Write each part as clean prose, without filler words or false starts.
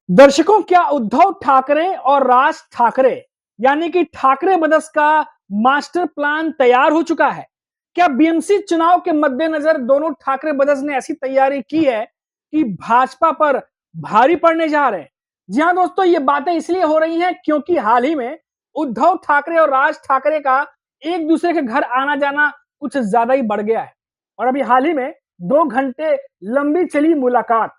दर्शकों, क्या उद्धव ठाकरे और राज ठाकरे यानी कि ठाकरे ब्रदर्स का मास्टर प्लान तैयार हो चुका है? क्या बीएमसी चुनाव के मद्देनजर दोनों ठाकरे ब्रदर्स ने ऐसी तैयारी की है कि भाजपा पर भारी पड़ने जा रहे हैं? जी हां दोस्तों, ये बातें इसलिए हो रही हैं क्योंकि हाल ही में उद्धव ठाकरे और राज ठाकरे का एक दूसरे के घर आना जाना कुछ ज्यादा ही बढ़ गया है। और अभी हाल ही में 2 घंटे लंबी चली मुलाकात,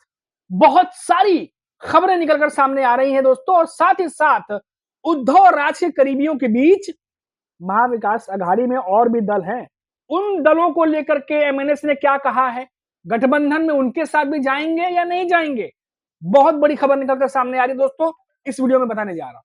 बहुत सारी खबरें निकलकर सामने आ रही हैं दोस्तों। और साथ ही साथ उद्धव और राज के करीबियों के बीच महाविकास अघाड़ी में और भी दल हैं। उन दलों को लेकर के एमएनएस ने क्या कहा है, गठबंधन में उनके साथ भी जाएंगे या नहीं जाएंगे, बहुत बड़ी खबर निकलकर सामने आ रही है दोस्तों। इस वीडियो में बताने जा रहा हूं।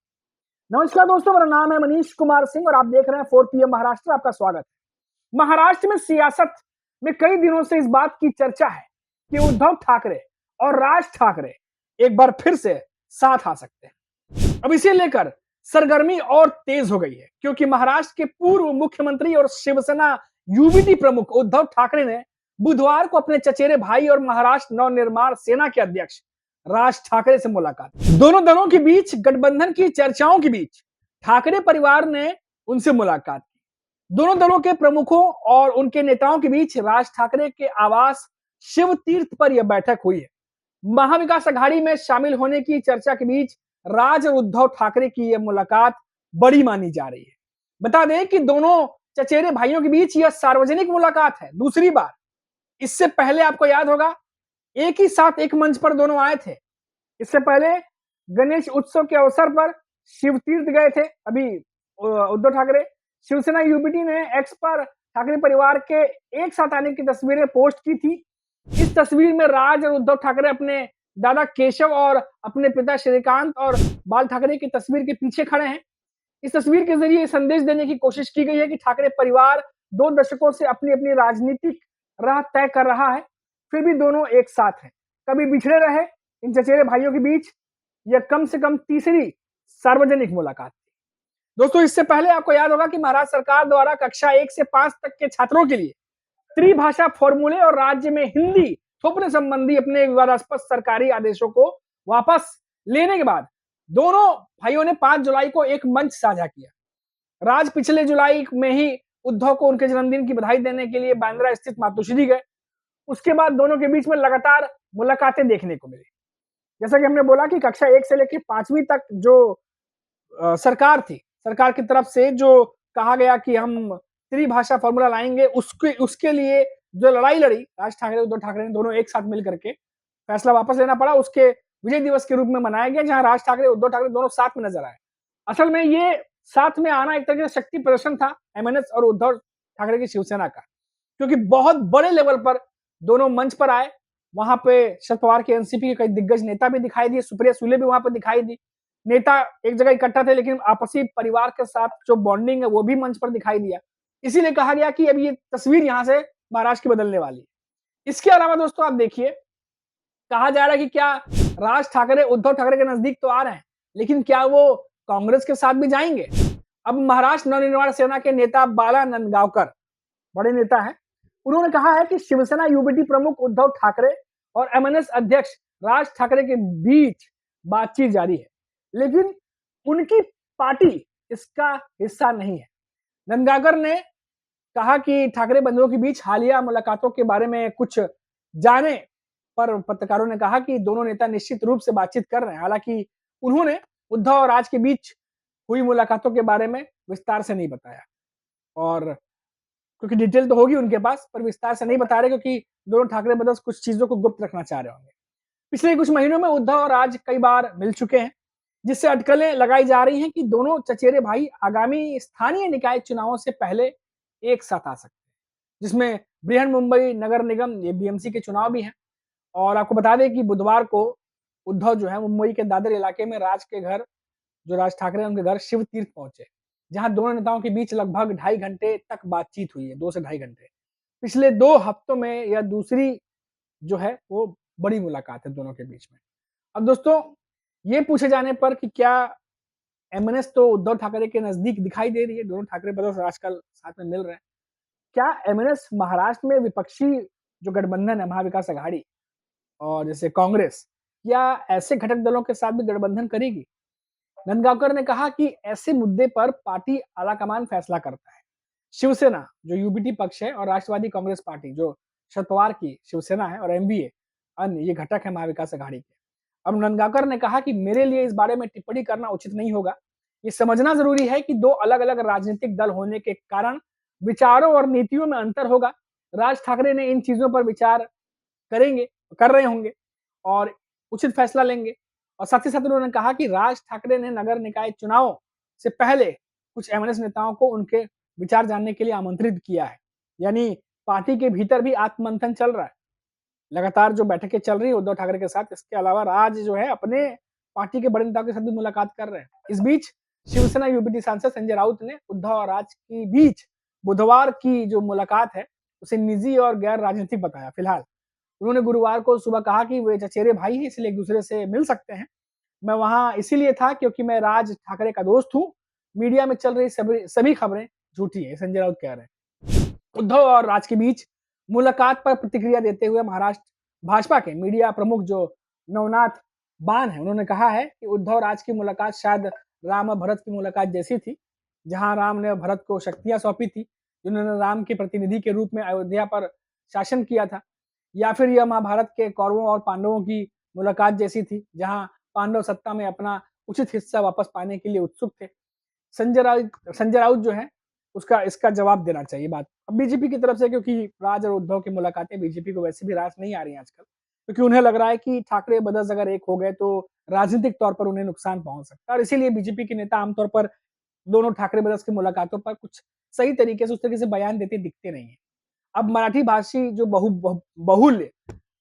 नमस्कार दोस्तों, मेरा नाम है मनीष कुमार सिंह और आप देख रहे हैं 4 PM महाराष्ट्र। आपका स्वागत है। महाराष्ट्र में सियासत में कई दिनों से इस बात की चर्चा है कि उद्धव ठाकरे और राज ठाकरे एक बार फिर से साथ आ सकते हैं। अब इसे लेकर सरगर्मी और तेज हो गई है क्योंकि महाराष्ट्र के पूर्व मुख्यमंत्री और शिवसेना यूबीटी प्रमुख उद्धव ठाकरे ने बुधवार को अपने चचेरे भाई और महाराष्ट्र नवनिर्माण सेना के अध्यक्ष राज ठाकरे से मुलाकात। दोनों दलों के बीच गठबंधन की चर्चाओं के बीच ठाकरे परिवार ने उनसे मुलाकात की। दोनों दलों के प्रमुखों और उनके नेताओं के बीच राज ठाकरे के आवास शिव तीर्थ पर यह बैठक हुई है। महाविकास अघाड़ी में शामिल होने की चर्चा के बीच राज और उद्धव ठाकरे की यह मुलाकात बड़ी मानी जा रही है। बता दें कि दोनों चचेरे भाइयों के बीच यह सार्वजनिक मुलाकात है, दूसरी बार। इससे पहले आपको याद होगा, एक ही साथ एक मंच पर दोनों आए थे। इससे पहले गणेश उत्सव के अवसर पर शिव तीर्थ गए थे अभी उद्धव ठाकरे। शिवसेना यूबीटी ने एक्स पर ठाकरे परिवार के एक साथ आने की तस्वीरें पोस्ट की थी। इस तस्वीर में राज और उद्धव ठाकरे अपने दादा केशव और अपने पिता श्रीकांत और बाल ठाकरे की तस्वीर के पीछे खड़े हैं। इस तस्वीर के जरिए संदेश देने की कोशिश की गई है कि ठाकरे परिवार 2 दशकों से अपनी अपनी राजनीतिक राह तय कर रहा है, फिर भी दोनों एक साथ हैं। कभी बिछड़े रहे इन चचेरे भाइयों के बीच यह कम से कम तीसरी सार्वजनिक मुलाकात थी। दोस्तों, इससे पहले आपको याद होगा कि महाराष्ट्र सरकार द्वारा कक्षा 1 से 5 तक के छात्रों के लिए त्रिभाषा फॉर्मूले और राज्य में हिंदी थोपने संबंधी अपने विवादास्पद सरकारी आदेशों को वापस लेने के बाद दोनों भाइयों ने 5 जुलाई को एक मंच साझा किया। राज पिछले जुलाई में ही उद्धव को उनके जन्मदिन की बधाई देने के लिए बांद्रा स्थित मातोश्री गए। उसके बाद दोनों के बीच में लगातार मुलाकातें देखने को मिली। जैसा कि हमने बोला कि कक्षा 1 से लेकर 5वीं तक जो सरकार थी, सरकार की तरफ से जो कहा गया कि हम त्रिभाषा फॉर्मूला लाएंगे, उसके लिए जो लड़ाई लड़ी राज ठाकरे उद्धव ठाकरे ने दोनों एक साथ मिल करके, फैसला वापस लेना पड़ा। उसके विजय दिवस के रूप में मनाया गया, जहां राज ठाकरे उद्धव ठाकरे दोनों साथ में नजर आए। असल में ये साथ में आना एक तरह से शक्ति प्रदर्शन था एमएनएस और उद्धव ठाकरे की शिवसेना का, क्योंकि बहुत बड़े लेवल पर दोनों मंच पर आए। वहां पे शरद पवार के एनसीपी के कई दिग्गज नेता भी दिखाई दिए, सुप्रिया सुले भी वहां पर दिखाई दी। नेता एक जगह इकट्ठा थे, लेकिन आपसी परिवार के साथ जो बॉन्डिंग है वो भी मंच पर दिखाई दिया। इसीलिए कहा गया कि अब ये तस्वीर यहां से महाराष्ट्र की बदलने वाली है। इसके अलावा दोस्तों, आप देखिए, कहा जा रहा है कि क्या राज ठाकरे उद्धव ठाकरे के नजदीक तो आ रहे हैं, लेकिन क्या वो कांग्रेस के साथ भी जाएंगे? अब महाराष्ट्र नवनिर्माण सेना के नेता बाला नंदगावकर, बड़े नेता हैं, उन्होंने कहा है कि शिवसेना यूबीटी प्रमुख उद्धव ठाकरे और एमएनएस अध्यक्ष राज ठाकरे के बीच बातचीत जारी है, लेकिन उनकी पार्टी इसका हिस्सा नहीं है। नंदगावकर ने कहा कि ठाकरे बंधुओं के बीच हालिया मुलाकातों के बारे में कुछ जाने पर पत्रकारों ने कहा कि दोनों नेता निश्चित रूप से बातचीत कर रहे हैं। हालांकि उन्होंने उद्धव और राज के बीच हुई मुलाकातों के बारे में विस्तार से नहीं बताया, और क्योंकि डिटेल तो होगी उनके पास, पर विस्तार से नहीं बता रहे क्योंकि दोनों ठाकरे ब्रदर्स कुछ चीजों को गुप्त रखना चाह रहे होंगे। पिछले कुछ महीनों में उद्धव और राज कई बार मिल चुके हैं, जिससे अटकलें लगाई जा रही हैं कि दोनों चचेरे भाई आगामी स्थानीय निकाय चुनावों से पहले एक साथ आ सकते हैं, जिसमें बृहन मुंबई नगर निगम ये बीएमसी के चुनाव भी हैं। और आपको बता दें कि बुधवार को उद्धव जो है मुंबई के दादर इलाके में राज के घर, जो राज ठाकरे हैं उनके घर शिव तीर्थ पहुंचे, जहां दोनों नेताओं के बीच लगभग 2.5 घंटे तक बातचीत हुई है, 2 से 2.5 घंटे। पिछले 2 हफ्तों में यह दूसरी जो है वो बड़ी मुलाकात है दोनों के बीच में। अब दोस्तों, ये पूछे जाने पर कि क्या एमएनएस तो उद्धव ठाकरे के नजदीक दिखाई दे रही है, दोनों ठाकरे ब्रदर्स आजकल साथ में मिल रहे हैं, क्या एमएनएस महाराष्ट्र में विपक्षी जो गठबंधन है महाविकास अघाड़ी और जैसे कांग्रेस, क्या ऐसे घटक दलों के साथ भी गठबंधन करेगी? नंदगांवकर ने कहा कि ऐसे मुद्दे पर पार्टी आलाकमान फैसला करता है। शिवसेना जो यूबीटी पक्ष है और राष्ट्रवादी कांग्रेस पार्टी जो शरद पवार की शिवसेना है और एमवीए अन्य ये घटक है महाविकास अघाड़ी के। अब नंदगांवकर ने कहा कि मेरे लिए इस बारे में टिप्पणी करना उचित नहीं होगा। ये समझना जरूरी है कि दो अलग-अलग राजनीतिक दल होने के कारण विचारों और नीतियों में अंतर होगा। राज ठाकरे ने इन चीजों पर विचार करेंगे, कर रहे होंगे और उचित फैसला लेंगे। और साथ ही साथ उन्होंने कहा कि राज ठाकरे ने नगर निकाय चुनाव से पहले कुछ एमएनएस नेताओं को उनके विचार जानने के लिए आमंत्रित किया है। यानी पार्टी के भीतर भी आत्ममंथन चल रहा है। लगातार जो बैठकें चल रही है उद्धव ठाकरे के साथ, इसके अलावा राज जो है अपने पार्टी के बड़े नेताओं के साथ भी मुलाकात कर रहे हैं। इस बीच शिवसेना यूबीटी सांसद संजय राउत ने उद्धव और राज के बीच बुधवार की जो मुलाकात है उसे निजी और गैर राजनीतिक बताया। फिलहाल उन्होंने गुरुवार को सुबह कहा कि वे चचेरे भाई हैं इसलिए एक दूसरे से मिल सकते हैं। मैं वहां इसीलिए था क्योंकि मैं राज ठाकरे का दोस्त हूं। मीडिया में चल रही सभी खबरें झूठी है, संजय राउत कह रहे हैं। उद्धव और राज के बीच मुलाकात पर प्रतिक्रिया देते हुए महाराष्ट्र भाजपा के मीडिया प्रमुख जो नवनाथ बान है, उन्होंने कहा है कि उद्धव राज की मुलाकात शायद राम और भरत की मुलाकात जैसी थी, जहां राम ने भरत को शक्तियां सौंपी थी, जिन्होंने राम के प्रतिनिधि के रूप में अयोध्या पर शासन किया था, या फिर यह महाभारत के कौरवों और पांडवों की मुलाकात जैसी थी, जहां पांडव सत्ता में अपना उचित हिस्सा वापस पाने के लिए उत्सुक थे। संजय राउत जो है उसका इसका जवाब देना चाहिए बात। अब बीजेपी की तरफ से, क्योंकि राज और उद्धव की मुलाकातें बीजेपी को वैसे भी रास नहीं आ रही हैं आजकल, क्योंकि उन्हें लग रहा है कि ठाकरे ब्रदर्स अगर एक हो गए तो राजनीतिक तौर पर उन्हें नुकसान पहुंच सकता है और इसीलिए बीजेपी के नेता आमतौर पर दोनों ठाकरे ब्रदर्स की मुलाकातों पर कुछ सही तरीके से उस तरीके से बयान देते दिखते नहीं है। अब मराठी भाषी जो बहुल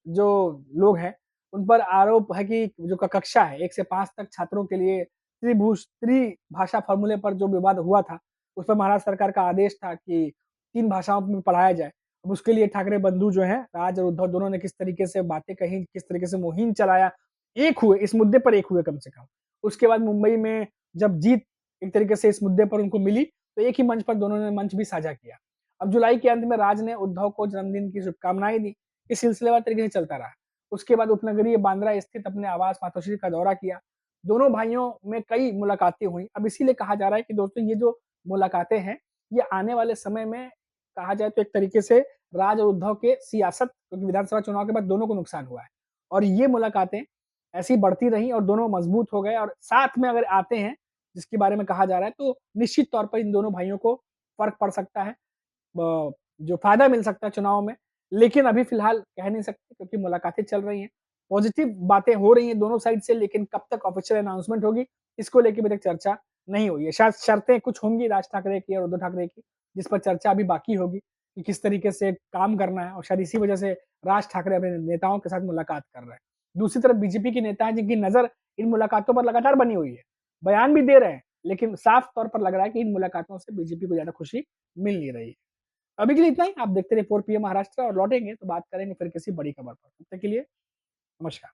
जो लोग हैं, उन पर आरोप है कि जो कक्षा है 1 से 5 तक छात्रों के लिए त्रिभाषा फॉर्मूले पर जो विवाद हुआ था, उस पर महाराष्ट्र सरकार का आदेश था कि 3 भाषाओं में पढ़ाया जाए। अब उसके लिए ठाकरे बंधु जो हैं, राज और उद्धव दोनों ने किस तरीके से बातें कही, किस तरीके से मुहिम चलाया, एक हुए, इस मुद्दे पर एक हुए कम से कम। उसके बाद मुंबई में जब जीत एक तरीके से इस मुद्दे पर उनको मिली, तो एक ही मंच पर दोनों ने मंच भी साझा किया। अब जुलाई के अंत में राज ने उद्धव को जन्मदिन की शुभकामनाएं दी। इस सिलसिलेवार तरीके से चलता रहा। उसके बाद उपनगरीय बांद्रा स्थित अपने आवास मातोश्री का दौरा किया। दोनों भाइयों में कई मुलाकातें हुई। अब इसीलिए कहा जा रहा है कि दोस्तों ये जो मुलाकातें हैं, ये आने वाले समय में कहा जाए तो एक तरीके से राज और उद्धव के सियासत, क्योंकि विधानसभा चुनाव के बाद दोनों को नुकसान हुआ है और ये मुलाकातें ऐसी बढ़ती रही और दोनों मजबूत हो गए और साथ में अगर आते हैं, जिसके बारे में कहा जा रहा है, तो निश्चित तौर पर इन दोनों भाइयों को फर्क पड़ सकता है, जो फायदा मिल सकता है चुनाव में। लेकिन अभी फिलहाल कह नहीं सकते क्योंकि मुलाकातें चल रही हैं, पॉजिटिव बातें हो रही हैं दोनों साइड से, लेकिन कब तक ऑफिशियल अनाउंसमेंट होगी इसको लेके अभी तक चर्चा नहीं हुई है। शायद शर्तें कुछ होंगी राज ठाकरे की और उद्धव ठाकरे की, जिस पर चर्चा अभी बाकी होगी कि किस तरीके से काम करना है और शायद इसी वजह से राज ठाकरे अपने नेताओं के साथ मुलाकात कर रहे हैं। दूसरी तरफ बीजेपी के नेता हैं जिनकी नजर इन मुलाकातों पर लगातार बनी हुई है, बयान भी दे रहे हैं, लेकिन साफ तौर पर लग रहा है कि इन मुलाकातों से बीजेपी को ज्यादा खुशी मिल नहीं रही है। अभी के लिए इतना ही। आप देखते रहिए 4 पीएम महाराष्ट्र और लौटेंगे तो बात करेंगे फिर किसी बड़ी खबर पर। तब तक के लिए नमस्कार।